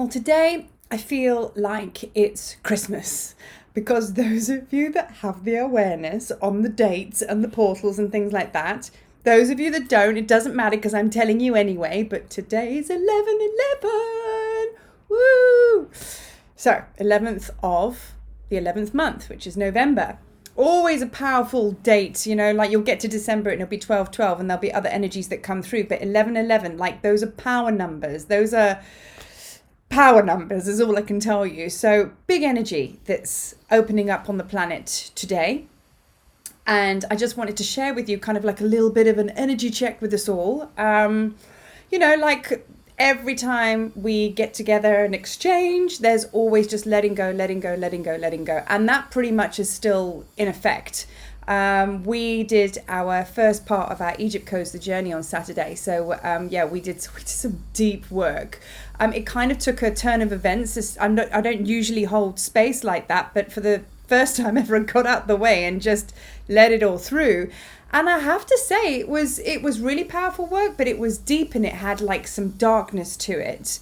Well, today I feel like it's Christmas because those of you that have the awareness on the dates and the portals and things like that, those of you that don't, it doesn't matter because I'm telling you anyway, but today's 11/11. Woo! So, 11th of the 11th month, which is November. Always a powerful date, like you'll get to December and it'll be 12/12 and there'll be other energies that come through, but 11/11, like those are power numbers. Those are power numbers is all I can tell you. So big energy that's opening up on the planet today. And I just wanted to share with you kind of like a little bit of an energy check with us all. Like every time we get together and exchange, there's always just letting go, letting go, letting go, letting go. And that pretty much is still in effect. We did our first part of our Egypt Codes, the journey on Saturday. So we did some deep work. It kind of took a turn of events. I don't usually hold space like that, but for the first time ever, I got out the way and just let it all through. And I have to say, it was really powerful work, but it was deep and it had like some darkness to it.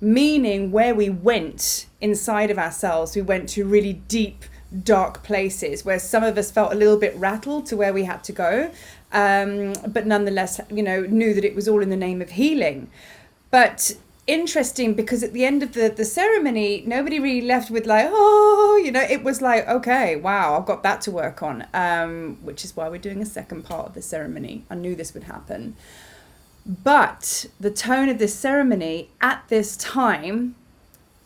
Meaning where we went inside of ourselves, we went to really deep, dark places where some of us felt a little bit rattled to where we had to go, but nonetheless, knew that it was all in the name of healing. But interesting because at the end of the ceremony, nobody really left with like, it was like, okay, wow, I've got that to work on, which is why we're doing a second part of the ceremony. I knew this would happen. But the tone of this ceremony at this time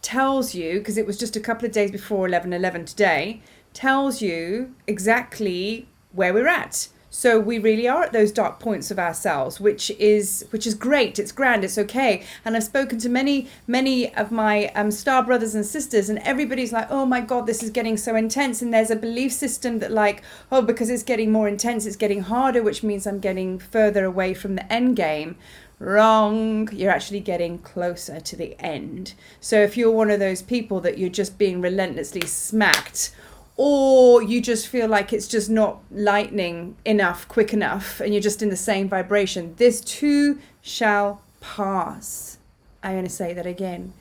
tells you, because it was just a couple of days before 11/11 today, tells you exactly where we're at. So we really are at those dark points of ourselves, which is great. It's grand. It's okay. And I've spoken to many of my star brothers and sisters, and everybody's like, "Oh my God, this is getting so intense." And there's a belief system that like, "Oh, because it's getting more intense, it's getting harder, which means I'm getting further away from the end game." Wrong. You're actually getting closer to the end. So if you're one of those people that you're just being relentlessly smacked, or you just feel like it's just not lightning enough, quick enough, and you're just in the same vibration, this too shall pass. I'm going to say that again.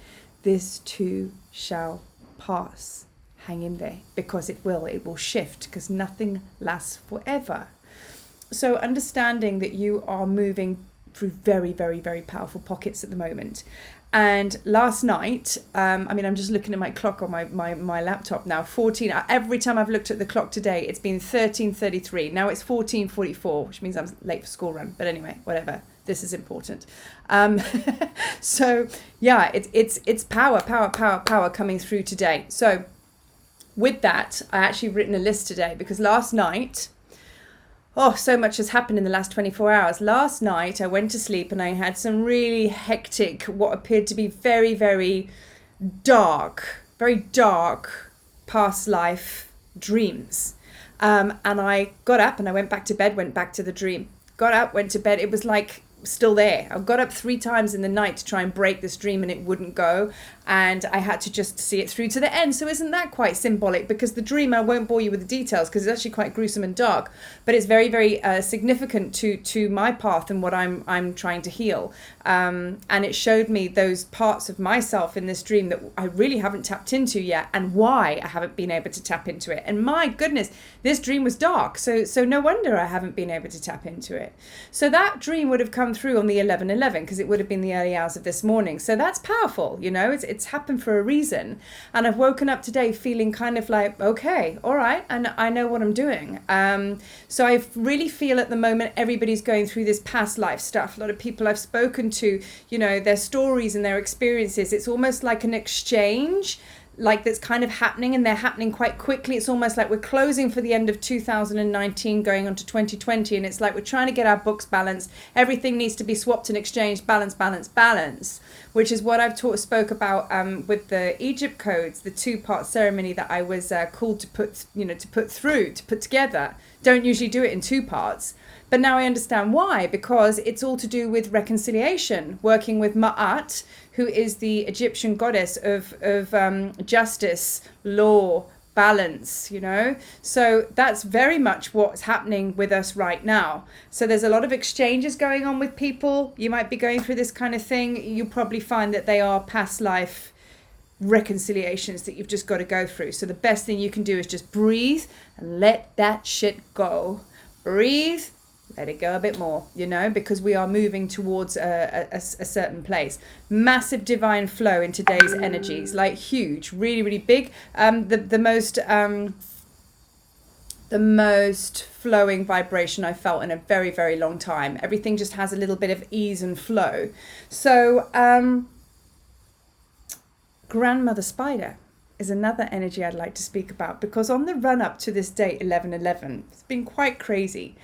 This too shall pass. Hang in there, because it will shift, because nothing lasts forever. So understanding that you are moving through very, very, very powerful pockets at the moment. And last night, I'm just looking at my clock on my laptop now, 14, every time I've looked at the clock today, it's been 13:33. Now it's 14:44, which means I'm late for school run. But anyway, whatever, this is important. So yeah, it's power coming through today. So with that, I actually written a list today because last night, so much has happened in the last 24 hours. Last night, I went to sleep and I had some really hectic, what appeared to be very, very very dark past life dreams. And I got up and I went back to bed, went back to the dream. Got up, went to bed. It was like still there. I got up 3 times in the night to try and break this dream and it wouldn't go. And I had to just see it through to the end. So isn't that quite symbolic? Because the dream, I won't bore you with the details because it's actually quite gruesome and dark, but it's very, very significant to my path and what I'm trying to heal. And it showed me those parts of myself in this dream that I really haven't tapped into yet and why I haven't been able to tap into it. And my goodness, this dream was dark. So no wonder I haven't been able to tap into it. So that dream would have come through on the 11/11 because it would have been the early hours of this morning. So that's powerful, it's happened for a reason. And I've woken up today feeling kind of like, okay, all right, and I know what I'm doing. So I really feel at the moment everybody's going through this past life stuff. A lot of people I've spoken to, their stories and their experiences, it's almost like an exchange like that's kind of happening, and they're happening quite quickly. It's almost like we're closing for the end of 2019 going on to 2020, and it's like we're trying to get our books balanced. Everything needs to be swapped and exchanged, balance, which is what I've spoke about with the Egypt codes, the 2-part ceremony that I was called to put together. Don't usually do it in 2 parts. But now I understand why, because it's all to do with reconciliation, working with Ma'at, who is the Egyptian goddess of justice, law, balance, so that's very much what's happening with us right now. So there's a lot of exchanges going on with people. You might be going through this kind of thing. You'll probably find that they are past life reconciliations that you've just got to go through. So the best thing you can do is just breathe and let that shit go. Breathe, let it go a bit more, because we are moving towards a certain place. Massive divine flow in today's energies, like huge, really, really big. The most flowing vibration I've felt in a very, very long time. Everything just has a little bit of ease and flow. So Grandmother Spider is another energy I'd like to speak about, because on the run up to this date, 11/11, it's been quite crazy.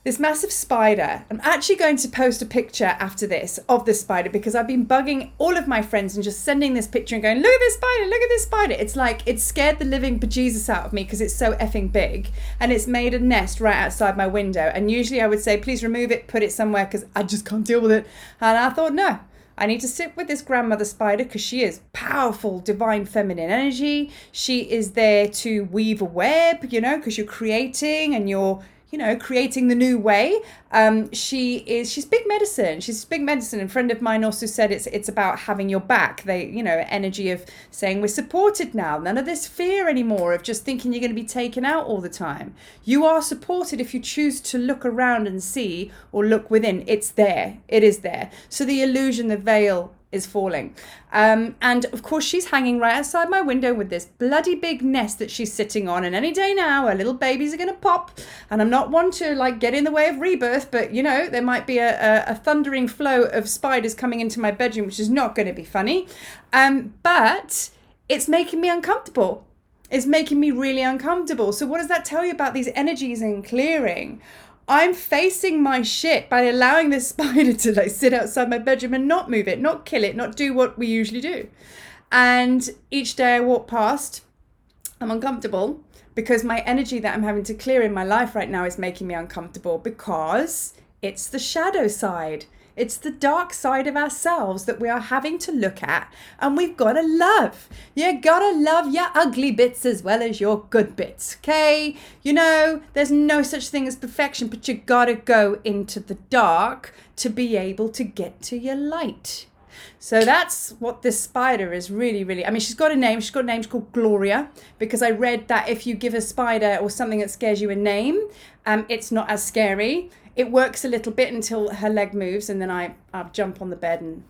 This massive spider, I'm actually going to post a picture after this of this spider, because I've been bugging all of my friends and just sending this picture and going, look at this spider, look at this spider. It's like, it scared the living bejesus out of me because it's so effing big, and it's made a nest right outside my window. And usually I would say, please remove it, put it somewhere, because I just can't deal with it. And I thought, no, I need to sit with this grandmother spider, because she is powerful, divine feminine energy. She is there to weave a web, because you're creating and you're, creating the new way. She's big medicine. She's big medicine. And a friend of mine also said it's about having your back. They, energy of saying we're supported now. None of this fear anymore of just thinking you're going to be taken out all the time. You are supported if you choose to look around and see, or look within. It's there. It is there. So the illusion, the veil is falling. And of course she's hanging right outside my window with this bloody big nest that she's sitting on, and any day now her little babies are going to pop. And I'm not one to get in the way of rebirth, but there might be a thundering flow of spiders coming into my bedroom, which is not going to be funny. But it's making me uncomfortable. It's making me really uncomfortable. So what does that tell you about these energies and clearing? I'm facing my shit by allowing this spider to sit outside my bedroom and not move it, not kill it, not do what we usually do. And each day I walk past, I'm uncomfortable, because my energy that I'm having to clear in my life right now is making me uncomfortable, because it's the shadow side. It's the dark side of ourselves that we are having to look at, and we've got to love. You gotta love your ugly bits as well as your good bits, okay? There's no such thing as perfection, but you gotta go into the dark to be able to get to your light. So that's what this spider is really, really, she's got a name. She's got a name called Gloria, because I read that if you give a spider or something that scares you a name, it's not as scary. It works a little bit until her leg moves, and then I jump on the bed and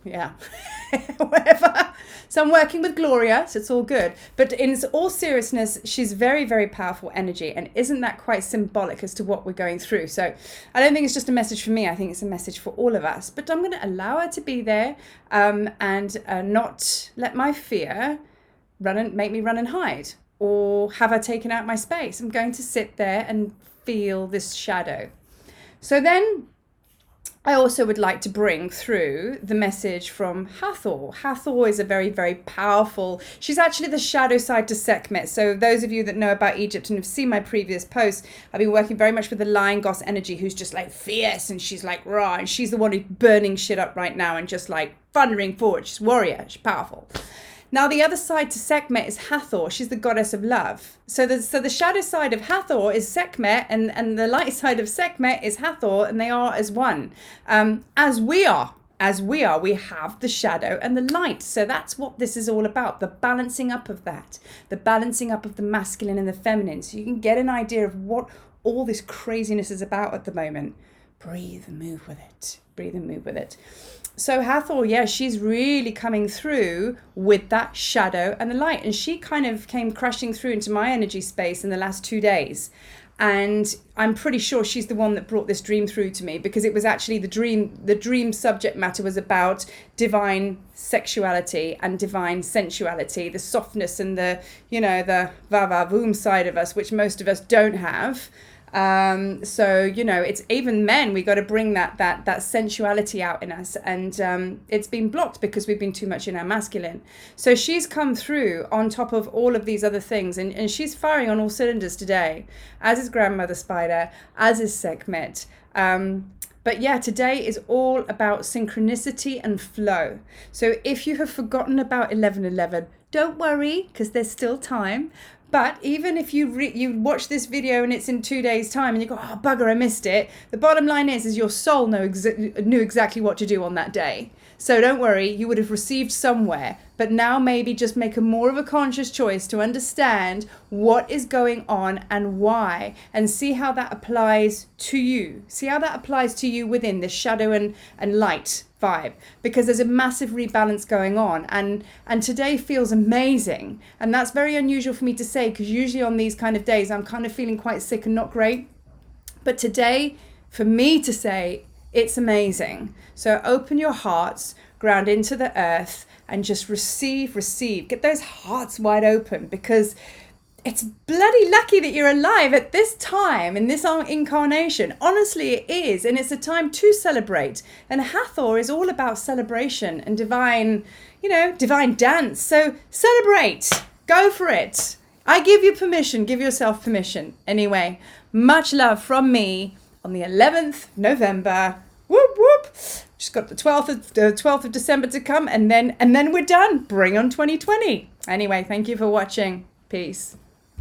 whatever. So I'm working with Gloria, so it's all good. But in all seriousness, she's very, very powerful energy. And isn't that quite symbolic as to what we're going through? So I don't think it's just a message for me. I think it's a message for all of us. But I'm going to allow her to be there and not let my fear make me run and hide, or have her taken out my space. I'm going to sit there and feel this shadow. So then I also would like to bring through the message from Hathor. Hathor is a very, very powerful, she's actually the shadow side to Sekhmet. So those of you that know about Egypt and have seen my previous posts, I've been working very much with the lion goss energy, who's just fierce, and she's raw, and she's the one who's burning shit up right now and just thundering forward. She's warrior, she's powerful. Now, the other side to Sekhmet is Hathor. She's the goddess of love. So the shadow side of Hathor is Sekhmet, and the light side of Sekhmet is Hathor, and they are as one. As we are, we have the shadow and the light. So that's what this is all about, the balancing up of that, the balancing up of the masculine and the feminine. So you can get an idea of what all this craziness is about at the moment. Breathe and move with it. Breathe and move with it. So Hathor, she's really coming through with that shadow and the light. And she kind of came crashing through into my energy space in the last 2 days. And I'm pretty sure she's the one that brought this dream through to me, because it was actually the dream subject matter was about divine sexuality and divine sensuality, the softness and the va-va-voom side of us, which most of us don't have. So it's even men, we got to bring that sensuality out in us, and it's been blocked because we've been too much in our masculine. So she's come through on top of all of these other things, and she's firing on all cylinders today, as is Grandmother Spider, as is Sekhmet. But today is all about synchronicity and flow. So if you have forgotten about 11/11, don't worry, because there's still time. But even if you watch this video and it's in 2 days' time and you go, oh, bugger, I missed it. The bottom line is your soul knew exactly what to do on that day. So don't worry, you would have received somewhere. But now maybe just make more of a conscious choice to understand what is going on and why, and see how that applies to you. See how that applies to you within this shadow and light vibe, because there's a massive rebalance going on, and today feels amazing. And that's very unusual for me to say, because usually on these kind of days I'm kind of feeling quite sick and not great. But today, for me to say, it's amazing. So open your hearts, ground into the earth, and just receive. Get those hearts wide open, because it's bloody lucky that you're alive at this time, in this incarnation. Honestly, it is. And it's a time to celebrate. And Hathor is all about celebration and divine dance. So celebrate. Go for it. I give you permission. Give yourself permission. Anyway, much love from me on the 11th November. Whoop, whoop. Just got the 12th of December to come, and then we're done. Bring on 2020. Anyway, thank you for watching. Peace.